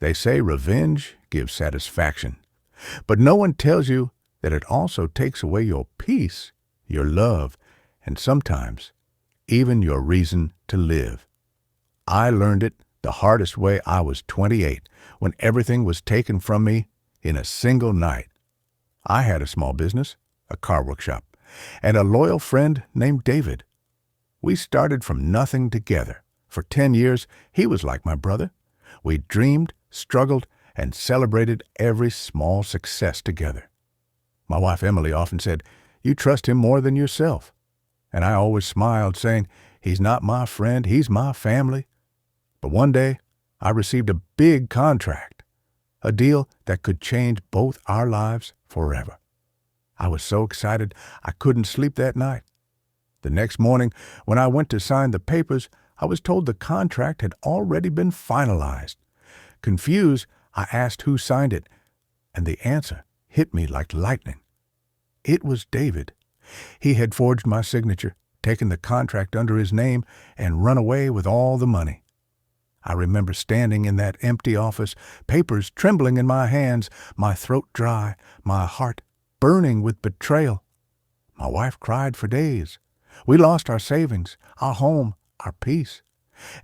They say revenge gives satisfaction, but no one tells you that it also takes away your peace, your love, and sometimes even your reason to live. I learned it the hardest way. I was 28 when everything was taken from me in a single night. I had a small business, a car workshop, and a loyal friend named David. We started from nothing together. For 10 years, he was like my brother. We dreamed, struggled, and celebrated every small success together. My wife Emily often said, "You trust him more than yourself." And I always smiled, saying, "He's not my friend, he's my family." But one day, I received a big contract, a deal that could change both our lives forever. I was so excited I couldn't sleep that night. The next morning, when I went to sign the papers, I was told the contract had already been finalized. Confused, I asked who signed it, and the answer hit me like lightning. It was David. He had forged my signature, taken the contract under his name, and run away with all the money. I remember standing in that empty office, papers trembling in my hands, my throat dry, my heart burning with betrayal. My wife cried for days. We lost our savings, our home, our peace.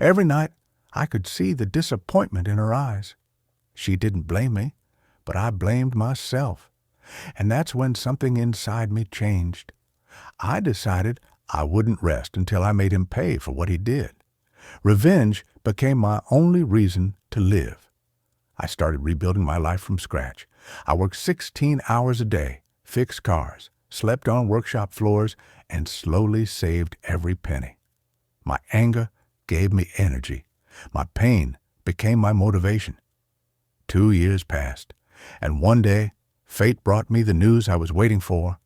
Every night, I could see the disappointment in her eyes. She didn't blame me, but I blamed myself. And that's when something inside me changed. I decided I wouldn't rest until I made him pay for what he did. Revenge became my only reason to live. I started rebuilding my life from scratch. I worked 16 hours a day, fixed cars, slept on workshop floors, and slowly saved every penny. My anger gave me energy. My pain became my motivation. 2 years passed, and one day, fate brought me the news I was waiting for.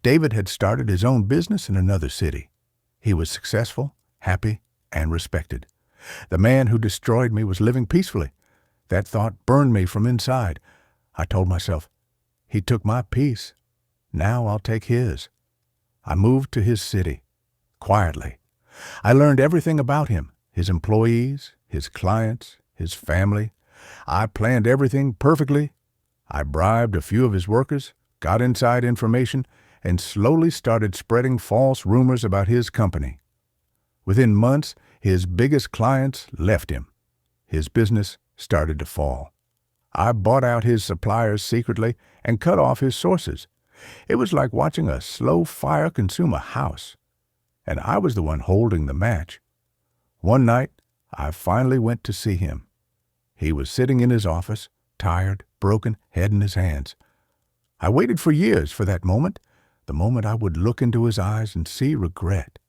David had started his own business in another city. He was successful, happy, and respected. The man who destroyed me was living peacefully. That thought burned me from inside. I told myself, he took my peace. Now I'll take his. I moved to his city, quietly. I learned everything about him, his employees, his clients, his family. I planned everything perfectly. I bribed a few of his workers, got inside information, and slowly started spreading false rumors about his company. Within months, his biggest clients left him. His business started to fall. I bought out his suppliers secretly and cut off his sources. It was like watching a slow fire consume a house. And I was the one holding the match. One night, I finally went to see him. He was sitting in his office, tired, broken, head in his hands. I waited for years for that moment, the moment I would look into his eyes and see regret.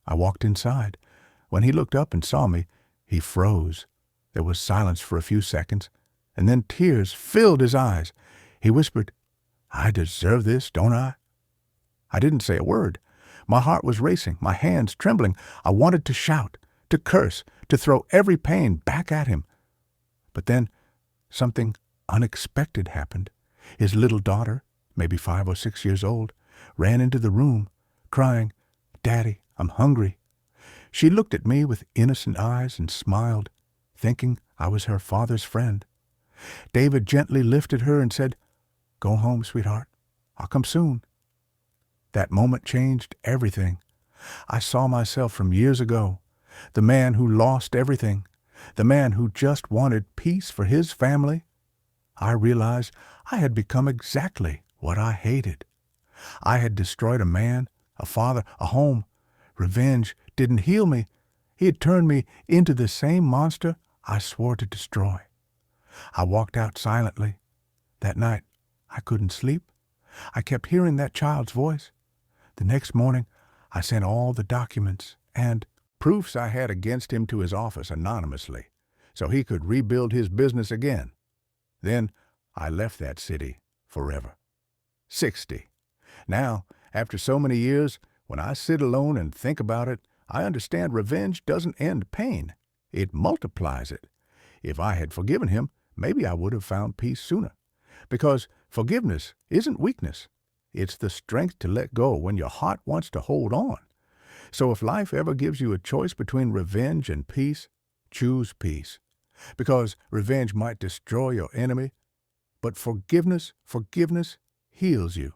I walked inside. When he looked up and saw me, he froze. There was silence for a few seconds, and then tears filled his eyes. He whispered, "I deserve this, don't I?" I didn't say a word. My heart was racing, my hands trembling. I wanted to shout, to curse, to throw every pain back at him. But then something unexpected happened. His little daughter, maybe 5 or 6 years old, ran into the room, crying, "Daddy, I'm hungry." She looked at me with innocent eyes and smiled, thinking I was her father's friend. David gently lifted her and said, "Go home, sweetheart. I'll come soon." That moment changed everything. I saw myself from years ago, the man who lost everything, the man who just wanted peace for his family. I realized I had become exactly what I hated. I had destroyed a man, a father, a home. Revenge didn't heal me. He had turned me into the same monster I swore to destroy. I walked out silently. That night, I couldn't sleep. I kept hearing that child's voice. The next morning, I sent all the documents and proofs I had against him to his office anonymously, so he could rebuild his business again. Then I left that city forever. 60. Now, after so many years, when I sit alone and think about it, I understand revenge doesn't end pain. It multiplies it. If I had forgiven him, maybe I would have found peace sooner. Because forgiveness isn't weakness. It's the strength to let go when your heart wants to hold on. So if life ever gives you a choice between revenge and peace, choose peace. because revenge might destroy your enemy, but forgiveness heals you.